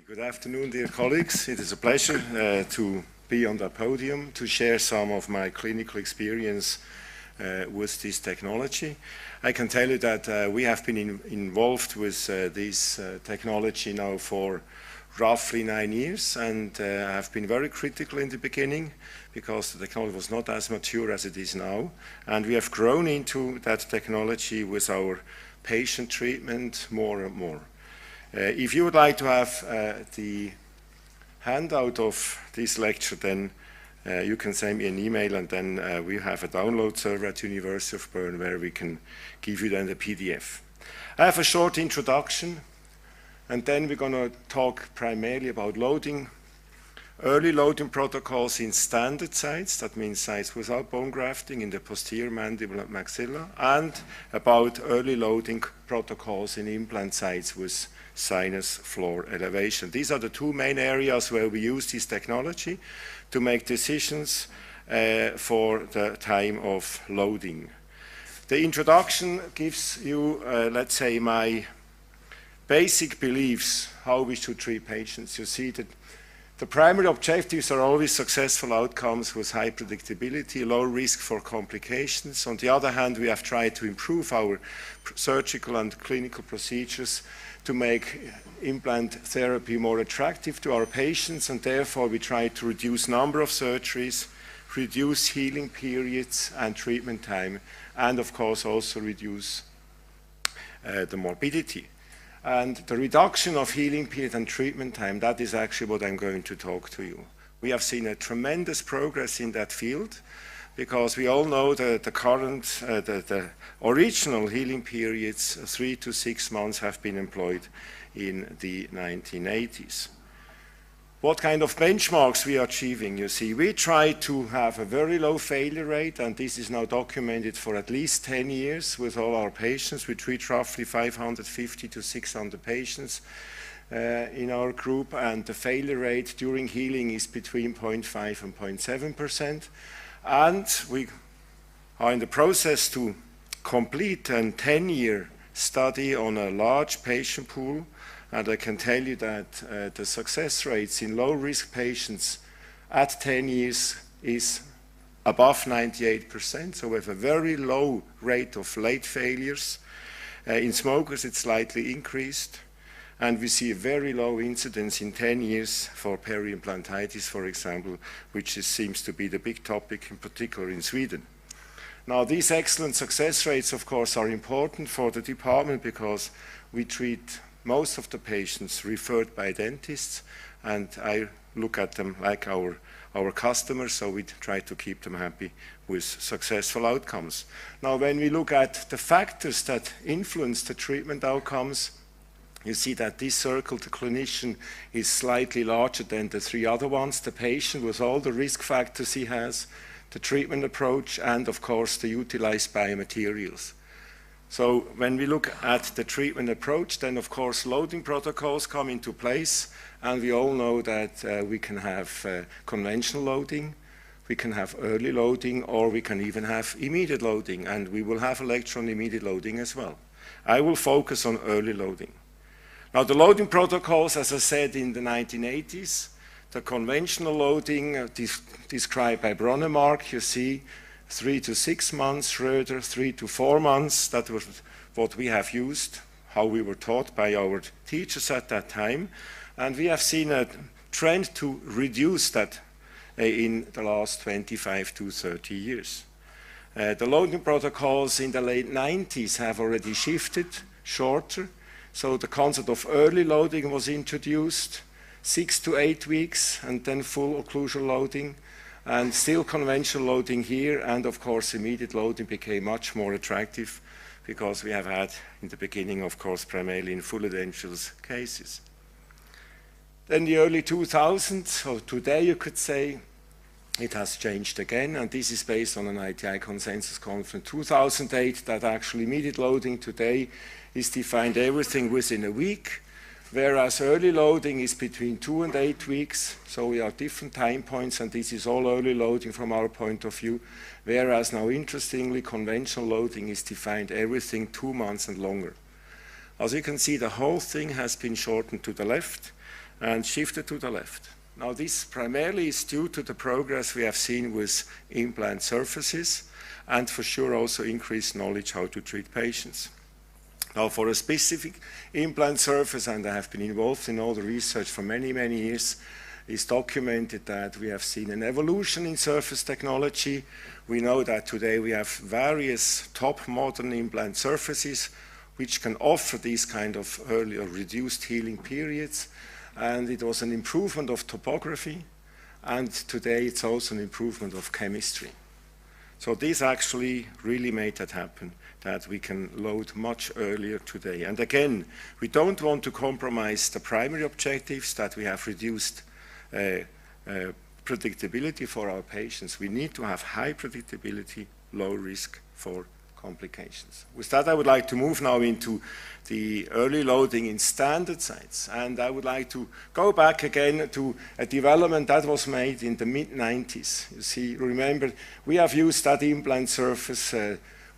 Good afternoon, dear colleagues. It is a pleasure to be on the podium to share some of my clinical experience with this technology. I can tell you that we have been involved with this technology now for roughly 9 years, and have been very critical in the beginning because the technology was not as mature as it is now, and we have grown into that technology with our patient treatment more and more. If you would like to have the handout of this lecture, then you can send me an email, and then we have a download server at University of Bern where we can give you then the PDF. I have a short introduction, and then we're going to talk primarily about loading, early loading protocols in standard sites, that means sites without bone grafting in the posterior mandible and maxilla, and about early loading protocols in implant sites with sinus floor elevation. These are the two main areas where we use this technology to make decisions for the time of loading. The introduction gives you, let's say, my basic beliefs, how we should treat patients. You see that the primary objectives are always successful outcomes with high predictability, low risk for complications. On the other hand, we have tried to improve our surgical and clinical procedures to make implant therapy more attractive to our patients, and therefore we try to reduce number of surgeries, reduce healing periods and treatment time, and of course also reduce the morbidity. And the reduction of healing period and treatment time, that is actually what I'm going to talk to you. We have seen a tremendous progress in that field, because we all know that the current, the original healing periods, 3 to 6 months, have been employed in the 1980s. What kind of benchmarks we are achieving? You see, we try to have a very low failure rate, and this is now documented for at least 10 years with all our patients. We treat roughly 550 to 600 patients in our group, and the failure rate during healing is between 0.5 and 0.7%. And we are in the process to complete a 10-year study on a large patient pool, and I can tell you that the success rates in low-risk patients at 10 years is above 98%, so we have a very low rate of late failures. In smokers, it's slightly increased, and we see a very low incidence in 10 years for peri-implantitis, for example, which seems to be the big topic, in particular in Sweden. Now, these excellent success rates, of course, are important for the department because we treat most of the patients referred by dentists, and I look at them like our customers, so we try to keep them happy with successful outcomes. Now, when we look at the factors that influence the treatment outcomes, you see that this circle, the clinician, is slightly larger than the 3 other ones. The patient with all the risk factors he has, the treatment approach, and of course the utilized biomaterials. So when we look at the treatment approach, then of course loading protocols come into place, and we all know that we can have conventional loading, we can have early loading, or we can even have immediate loading, and we will have a lecture on immediate loading as well. I will focus on early loading. Now, the loading protocols, as I said, in the 1980s, the conventional loading described by Bronnemark, you see 3 to 6 months, Schroeder 3 to 4 months. That was what we have used, how we were taught by our teachers at that time. And we have seen a trend to reduce that in the last 25 to 30 years. The loading protocols in the late 90s have already shifted shorter. So the concept of early loading was introduced, 6 to 8 weeks, and then full occlusal loading, and still conventional loading here, and of course immediate loading became much more attractive because we have had in the beginning, of course, primarily in full edentulous cases. Then the early 2000s, so today you could say, it has changed again, and this is based on an ITI consensus conference 2008, that actually immediate loading today is defined everything within a week, whereas early loading is between 2 and 8 weeks, so we are different time points, and this is all early loading from our point of view, whereas now, interestingly, conventional loading is defined everything 2 months and longer. As you can see, the whole thing has been shortened to the left, and shifted to the left. Now this primarily is due to the progress we have seen with implant surfaces and for sure also increased knowledge how to treat patients. Now for a specific implant surface, and I have been involved in all the research for many, many years, it's documented that we have seen an evolution in surface technology. We know that today we have various top modern implant surfaces which can offer these kind of early or reduced healing periods. And it was an improvement of topography, and today it's also an improvement of chemistry. So this actually really made that happen, that we can load much earlier today. And again, we don't want to compromise the primary objectives, that we have reduced predictability for our patients. We need to have high predictability, low risk for complications. With that, I would like to move now into the early loading in standard sites. And I would like to go back again to a development that was made in the mid-90s. You see, remember, we have used that implant surface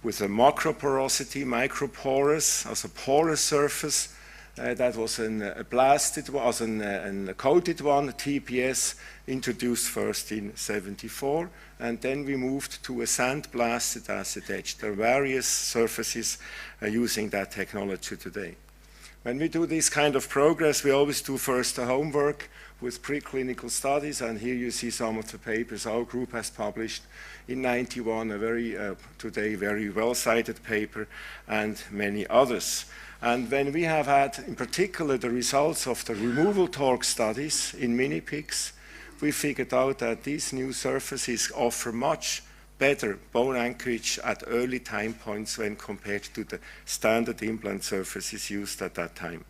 with a macroporosity, microporous, as a porous surface. That was a blasted one, a coated one, TPS, introduced first in '74, and then we moved to a sand-blasted acid etch. There are various surfaces using that technology today. When we do this kind of progress, we always do first the homework with preclinical studies, and here you see some of the papers our group has published in '91, a very, today very well-cited paper, and many others. And when we have had, in particular, the results of the removal torque studies in mini-pigs, we figured out that these new surfaces offer much better bone anchorage at early time points when compared to the standard implant surfaces used at that time.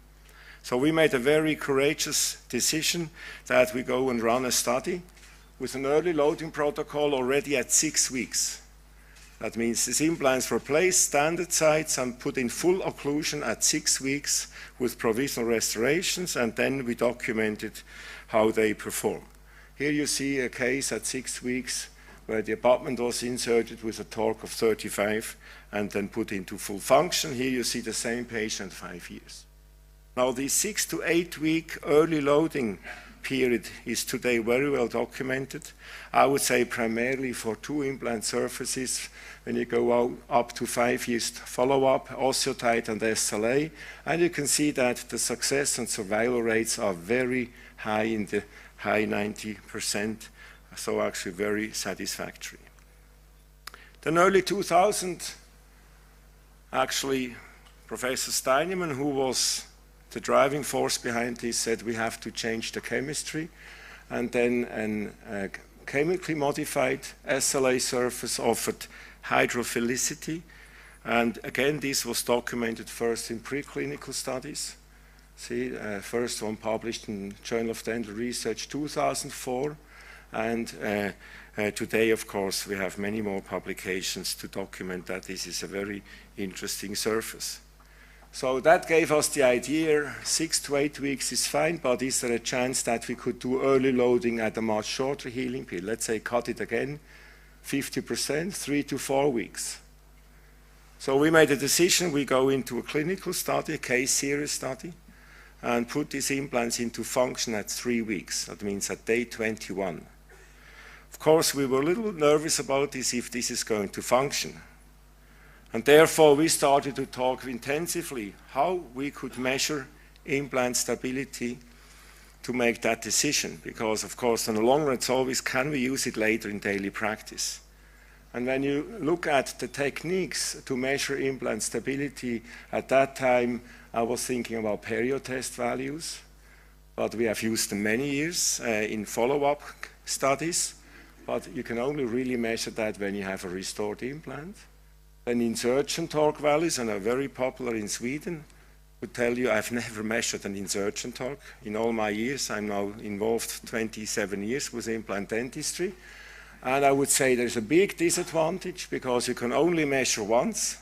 So we made a very courageous decision that we go and run a study with an early loading protocol already at 6 weeks. That means these implants were placed standard sites and put in full occlusion at 6 weeks with provisional restorations, and then we documented how they perform. Here you see a case at 6 weeks where the abutment was inserted with a torque of 35 and then put into full function. Here you see the same patient 5 years. Now the 6 to 8 week early loading period is today very well documented. I would say primarily for 2 implant surfaces, when you go up to 5 years follow-up, osteotype and SLA, and you can see that the success and survival rates are very high, in the high 90%, so actually very satisfactory. Then early 2000, actually Professor Steinemann, who was the driving force behind this, said we have to change the chemistry, and then a chemically modified SLA surface offered hydrophilicity, and again this was documented first in preclinical studies. See, first one published in Journal of Dental Research 2004, and today of course we have many more publications to document that this is a very interesting surface. So that gave us the idea, 6 to 8 weeks is fine, but is there a chance that we could do early loading at a much shorter healing period? Let's say cut it again, 50%, 3 to 4 weeks. So we made a decision, we go into a clinical study, a case series study, and put these implants into function at 3 weeks. That means at day 21. Of course, we were a little nervous about this, if this is going to function. And therefore, we started to talk intensively how we could measure implant stability to make that decision. Because, of course, in the long run, it's always, can we use it later in daily practice? And when you look at the techniques to measure implant stability, at that time, I was thinking about period-test values, but we have used them many years in follow-up studies, but you can only really measure that when you have a restored implant. And insertion torque values, and are very popular in Sweden, would tell you I've never measured an insertion torque. In all my years, I'm now involved 27 years with implant dentistry, and I would say there's a big disadvantage because you can only measure once,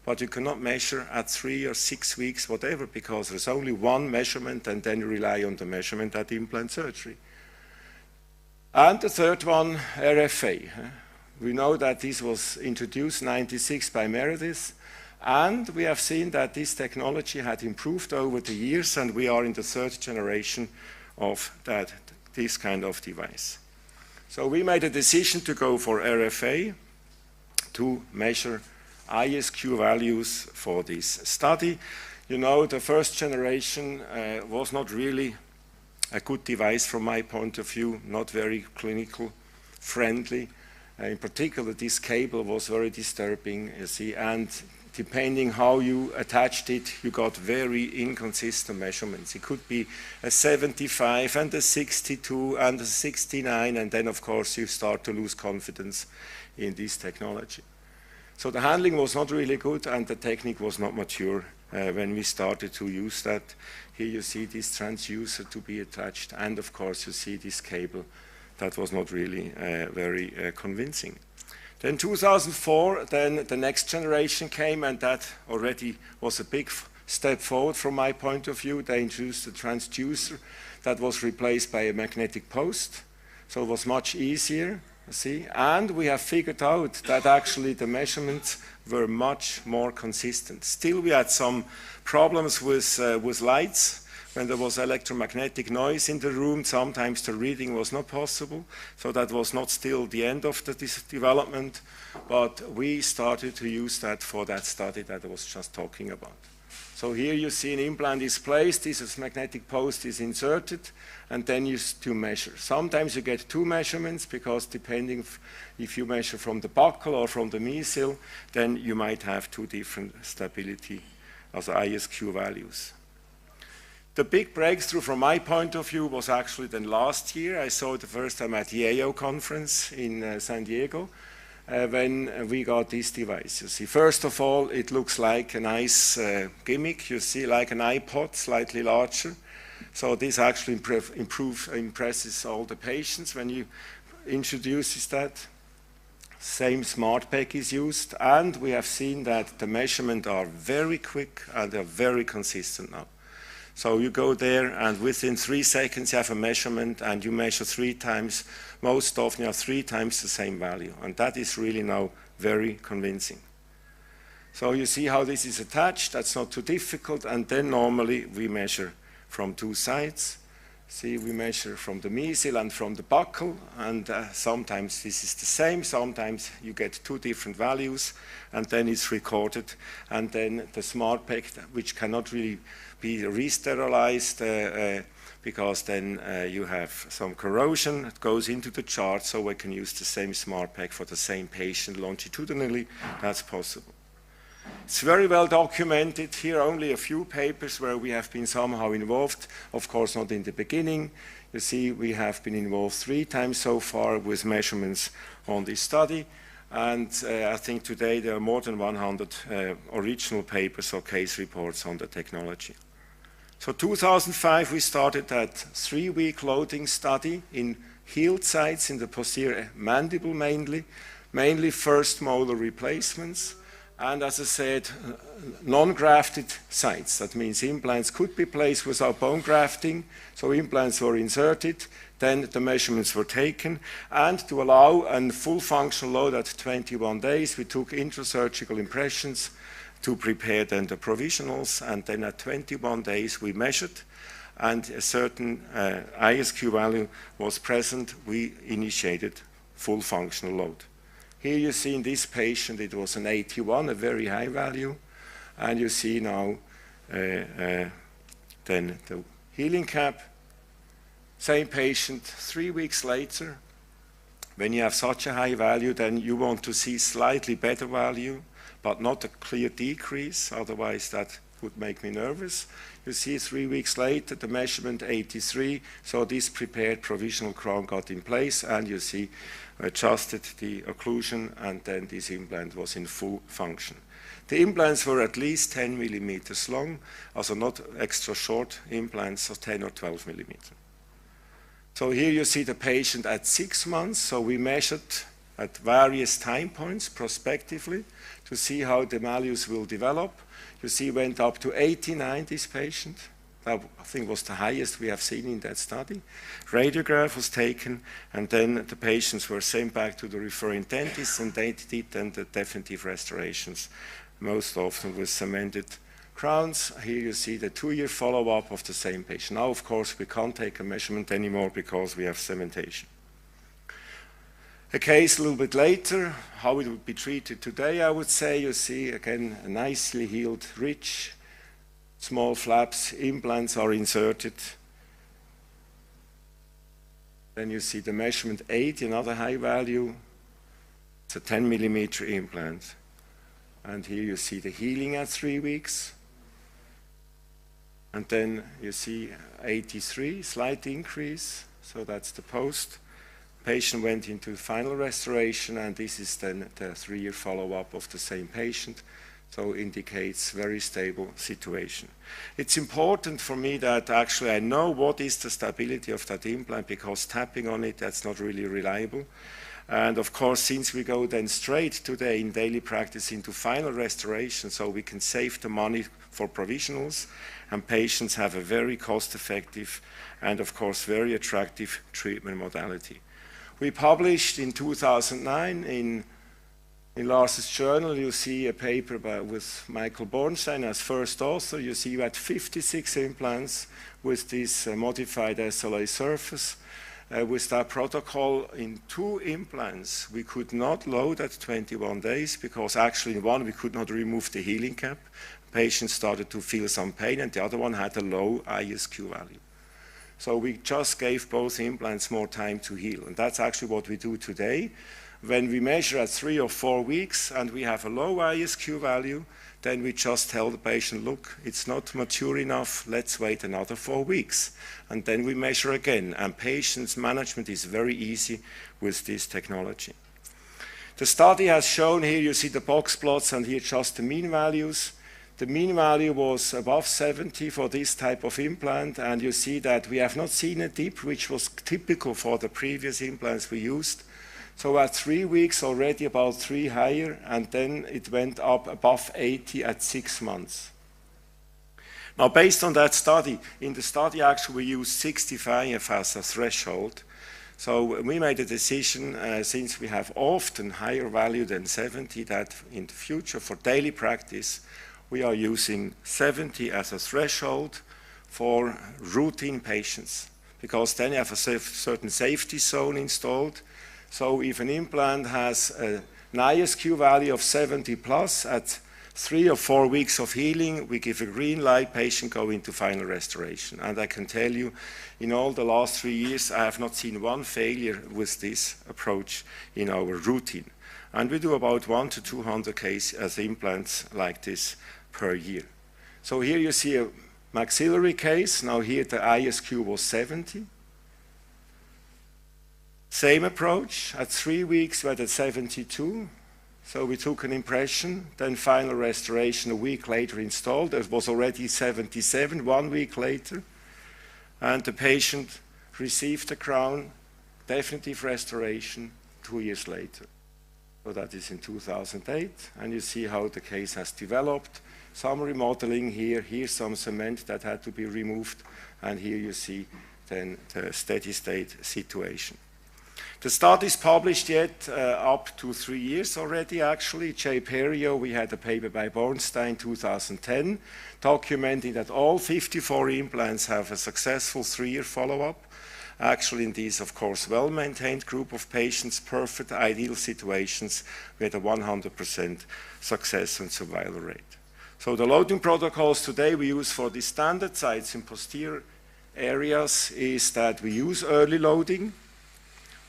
but you cannot measure at 3 or 6 weeks, whatever, because there's only one measurement and then you rely on the measurement at implant surgery. And the third one, RFA. We know that this was introduced in '96 by Meredith, and we have seen that this technology had improved over the years, and we are in the 3rd generation of this kind of device. So we made a decision to go for RFA to measure ISQ values for this study. You know, the first generation was not really a good device from my point of view, not very clinical friendly. In particular, this cable was very disturbing, you see, and depending how you attached it, you got very inconsistent measurements. It could be a 75 and a 62 and a 69, and then of course you start to lose confidence in this technology. So the handling was not really good and the technique was not mature when we started to use that. Here you see this transducer to be attached, and of course you see this cable that was not really very convincing. Then 2004, then the next generation came, and that already was a big step forward from my point of view. They introduced a transducer that was replaced by a magnetic post, so it was much easier, you see. And we have figured out that actually the measurements were much more consistent. Still, we had some problems with lights. When there was electromagnetic noise in the room, sometimes the reading was not possible. So that was not still the end of this development, but we started to use that for that study that I was just talking about. So here you see an implant is placed, this magnetic post is inserted, and then you do measure. Sometimes you get two measurements, because depending if you measure from the buccal or from the meso, then you might have two different stability, also ISQ values. The big breakthrough from my point of view was actually then last year. I saw it the first time at the AO conference in San Diego when we got this device. You see, first of all, it looks like a nice gimmick. You see, like an iPod, slightly larger. So this actually impresses all the patients when you introduce that. Same smart pack is used, and we have seen that the measurements are very quick and they're very consistent now. So you go there, and within 3 seconds you have a measurement, and you measure 3 times. Most often you have 3 times the same value, and that is really now very convincing. So you see how this is attached. That's not too difficult, and then normally we measure from 2 sides. See, we measure from the meso and from the buccal, and sometimes this is the same. Sometimes you get 2 different values, and then it's recorded, and then the smart pack, which cannot really be re-sterilized because then you have some corrosion. It goes into the chart, so we can use the same smart pack for the same patient longitudinally. That's possible. It's very well documented. Here only a few papers where we have been somehow involved. Of course, not in the beginning. You see, we have been involved 3 times so far with measurements on this study. And I think today there are more than 100 original papers or case reports on the technology. So 2005, we started that 3-week loading study in healed sites in the posterior mandible mainly first molar replacements. And as I said, non-grafted sites. That means implants could be placed without bone grafting. So implants were inserted, then the measurements were taken. And to allow a full functional load at 21 days, we took intrasurgical impressions to prepare then the provisionals. And then at 21 days, we measured. And a certain ISQ value was present. We initiated full functional load. Here you see in this patient, it was an 81, a very high value. And you see now then the healing cap. Same patient 3 weeks later. When you have such a high value, then you want to see slightly better value, but not a clear decrease. Otherwise, that would make me nervous. You see 3 weeks later, the measurement 83. So this prepared provisional crown got in place, and you see adjusted the occlusion, and then this implant was in full function. The implants were at least 10 millimeters long, also not extra short implants, so 10 or 12 millimeters. So here you see the patient at 6 months. So we measured at various time points prospectively to see how the values will develop. You see went up to 89, this patient. That, I think, was the highest we have seen in that study. Radiograph was taken, and then the patients were sent back to the referring dentist, and they did then the definitive restorations, most often with cemented crowns. Here you see the 2-year follow-up of the same patient. Now, of course, we can't take a measurement anymore because we have cementation. A case a little bit later, how it would be treated today, I would say. You see, again, a nicely healed ridge, small flaps, implants are inserted. Then you see the measurement 80, another high value. It's a 10 millimeter implant. And here you see the healing at 3 weeks. And then you see 83, slight increase. So that's the post. Patient went into final restoration, and this is then the 3-year follow-up of the same patient. So indicates very stable situation. It's important for me that actually I know what is the stability of that implant, because tapping on it, that's not really reliable. And of course, since we go then straight today in daily practice into final restoration, so we can save the money for provisionals, and patients have a very cost-effective and of course very attractive treatment modality. We published in 2009 in Lars's journal, you see a paper with Michael Bornstein as first author. You see you had 56 implants with this modified SLA surface. With that protocol, in 2 implants, we could not load at 21 days because actually in one we could not remove the healing cap. Patient started to feel some pain, and the other one had a low ISQ value. So we just gave both implants more time to heal. And that's actually what we do today. When we measure at 3 or 4 weeks and we have a low ISQ value, then we just tell the patient, look, it's not mature enough, let's wait another 4 weeks. And then we measure again. And patient's management is very easy with this technology. The study has shown here, you see the box plots, and here just the mean values. The mean value was above 70 for this type of implant, and you see that we have not seen a dip, which was typical for the previous implants we used. So at 3 weeks already about 3 higher, and then it went up above 80 at 6 months. Now based on that study, in the study actually we used 65 as a threshold. So we made a decision, since we have often higher value than 70, that in the future for daily practice, we are using 70 as a threshold for routine patients, because then you have a certain safety zone installed. So if an implant has an ISQ value of 70 plus, at 3 or 4 weeks of healing, we give a green light, patient go into final restoration. And I can tell you, in all the last 3 years, I have not seen one failure with this approach in our routine. And we do about 100 to 200 cases as implants like this per year. So here you see a maxillary case. Now here the ISQ was 70. Same approach. At 3 weeks we had at 72. So we took an impression, then final restoration a week later installed. It was already 77 1 week later. And the patient received the crown, definitive restoration 2 years later. So that is in 2008. And you see how the case has developed. Some remodeling here, here's some cement that had to be removed, and here you see then the steady state situation. The study is published yet up to 3 years already actually. J. Perio, we had a paper by Bornstein 2010, documenting that all 54 implants have a successful 3-year follow-up. Actually in these, of course, well-maintained group of patients, perfect ideal situations, we had a 100% success and survival rate. So the loading protocols today we use for the standard sites in posterior areas is that we use early loading,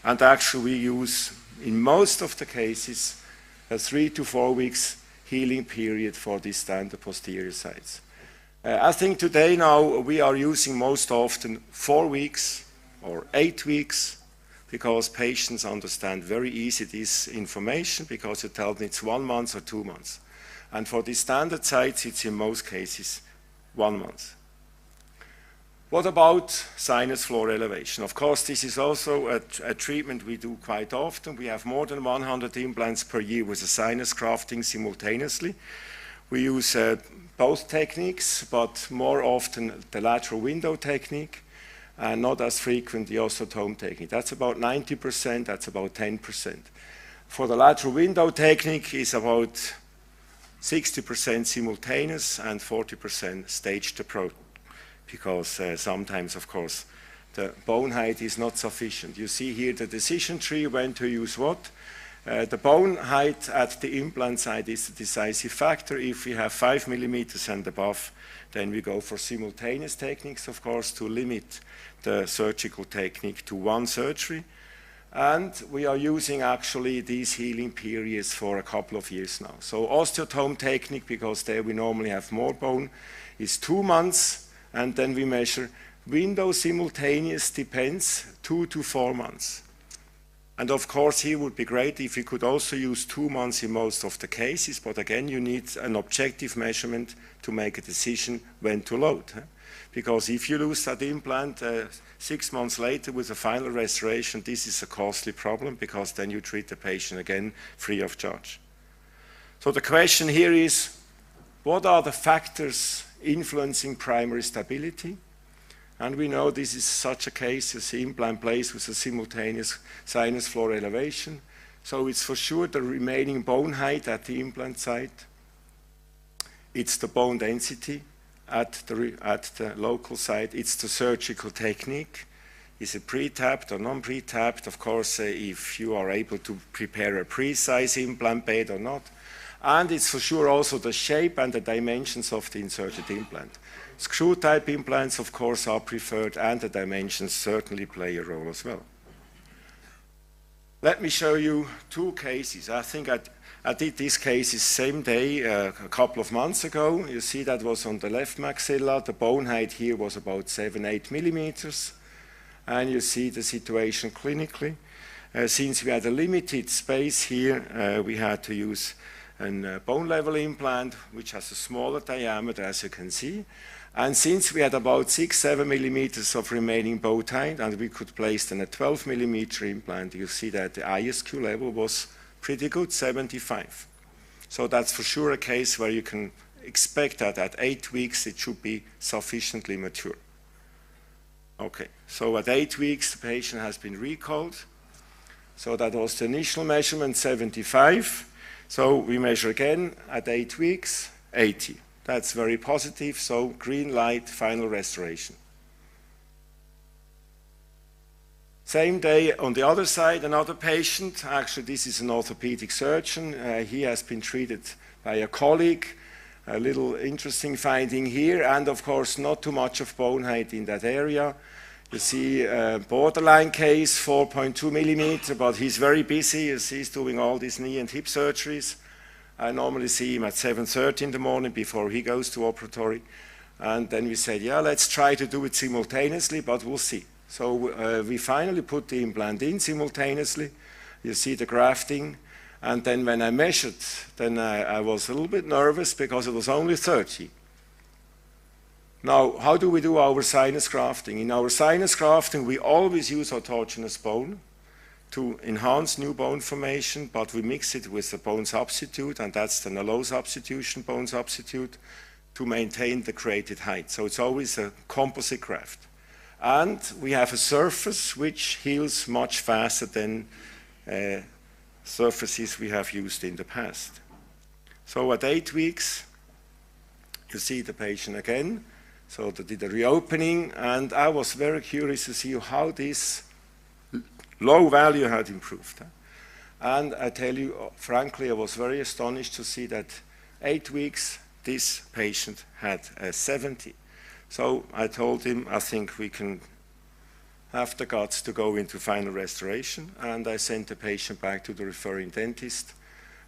and actually we use, in most of the cases, a 3 to 4 weeks healing period for these standard posterior sites. I think today now we are using most often 4 weeks or 8 weeks, because patients understand very easy this information, because you tell them it's 1 month or 2 months. And for the standard sites, it's in most cases 1 month. What about sinus floor elevation? Of course, this is also a treatment we do quite often. We have more than 100 implants per year with a sinus grafting simultaneously. We use both techniques, but more often the lateral window technique, and not as frequent the osteotome technique. That's about 90%, that's about 10%. For the lateral window technique, it's about 60% simultaneous and 40% staged approach, because sometimes, of course, the bone height is not sufficient. You see here the decision tree when to use what. The bone height at the implant site is the decisive factor. If we have 5 millimeters and above, then we go for simultaneous techniques, of course, to limit the surgical technique to one surgery. And we are using actually these healing periods for a couple of years now. So osteotome technique, because there we normally have more bone, is 2 months, and then we measure window simultaneous, depends, 2 to 4 months. And of course, here would be great if you could also use 2 months in most of the cases, but again, you need an objective measurement to make a decision when to load. Because if you lose that implant 6 months later with a final restoration, this is a costly problem, because then you treat the patient again free of charge. So the question here is, what are the factors influencing primary stability? And we know this is such a case, as the implant placed with a simultaneous sinus floor elevation. So it's for sure the remaining bone height at the implant site. It's the bone density at the local site. It's the surgical technique. Is it pre-tapped or non-pre-tapped? Of course, if you are able to prepare a precise implant bed or not. And it's for sure also the shape and the dimensions of the inserted implant. Screw-type implants, of course, are preferred, and the dimensions certainly play a role as well. Let me show you 2 cases. I think I did these cases same day a couple of months ago. You see that was on the left maxilla. The bone height here was about 7-8 millimeters. And you see the situation clinically. Since we had a limited space here, we had to use a bone level implant, which has a smaller diameter, as you can see. And since we had about 6-7 millimeters of remaining bone height, and we could place then a 12 millimeter implant, you see that the ISQ level was pretty good, 75. So that's for sure a case where you can expect that at 8 weeks it should be sufficiently mature. Okay, so at 8 weeks the patient has been recalled. So that was the initial measurement, 75. So we measure again at 8 weeks, 80. That's very positive, so green light, final restoration. Same day on the other side, another patient. Actually, this is an orthopedic surgeon. He has been treated by a colleague. A little interesting finding here, and of course, not too much of bone height in that area. You see a borderline case, 4.2 millimeter, but he's very busy as he's doing all these knee and hip surgeries. I normally see him at 7:30 in the morning before he goes to operatory. And then we said, yeah, let's try to do it simultaneously, but we'll see. So we finally put the implant in simultaneously. You see the grafting. And then when I measured, then I was a little bit nervous because it was only 30. Now, how do we do our sinus grafting? In our sinus grafting, we always use autogenous bone to enhance new bone formation, but we mix it with the bone substitute, and that's the low substitution bone substitute, to maintain the created height. So it's always a composite graft. And we have a surface which heals much faster than surfaces we have used in the past. So at 8 weeks, you see the patient again. So they did a reopening, and I was very curious to see how this low value had improved. And I tell you, frankly, I was very astonished to see that 8 weeks, this patient had a 70. So I told him, I think we can have the guts to go into final restoration, and I sent the patient back to the referring dentist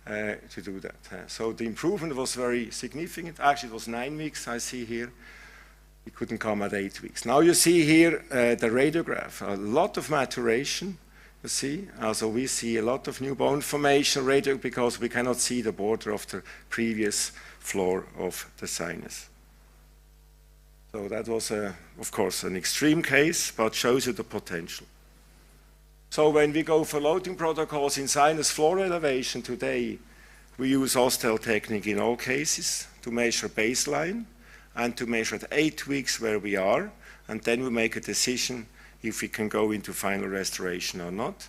to do that. So the improvement was very significant. Actually, it was 9 weeks, I see here. He couldn't come at 8 weeks. Now you see here the radiograph, a lot of maturation, you see. Also we see a lot of new bone formation because we cannot see the border of the previous floor of the sinus. So that was, of course, an extreme case, but shows you the potential. So when we go for loading protocols in sinus floor elevation today, we use Ostel technique in all cases to measure baseline and to measure at 8 weeks where we are, and then we make a decision if we can go into final restoration or not.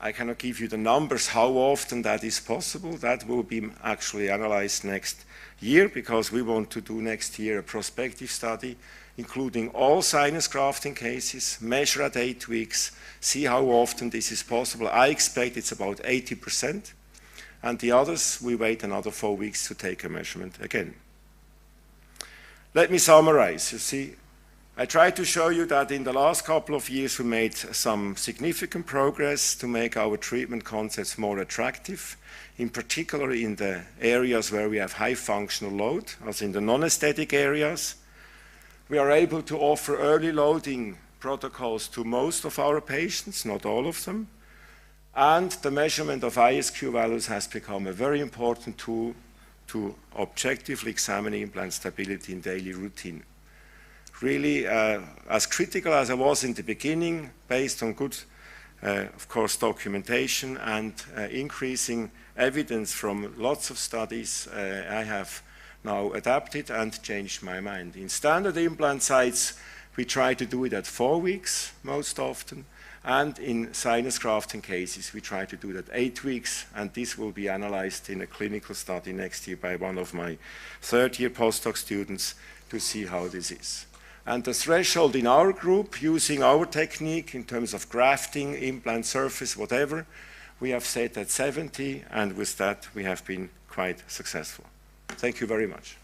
I cannot give you the numbers how often that is possible. That will be actually analyzed next year, because we want to do next year a prospective study including all sinus grafting cases, measure at 8 weeks, see how often this is possible. I expect it's about 80%, and the others, we wait another 4 weeks to take a measurement again. Let me summarize. You see, I tried to show you that in the last couple of years we made some significant progress to make our treatment concepts more attractive, in particular in the areas where we have high functional load, as in the non-aesthetic areas. We are able to offer early loading protocols to most of our patients, not all of them. And the measurement of ISQ values has become a very important tool to objectively examine implant stability in daily routine. Really, as critical as I was in the beginning, based on good, of course, documentation and increasing evidence from lots of studies, I have now adapted and changed my mind. In standard implant sites, we try to do it at 4 weeks most often, and in sinus grafting cases, we try to do it at 8 weeks, and this will be analyzed in a clinical study next year by one of my third-year postdoc students to see how this is. And the threshold in our group, using our technique in terms of grafting, implant surface, whatever, we have set at 70, and with that we have been quite successful. Thank you very much.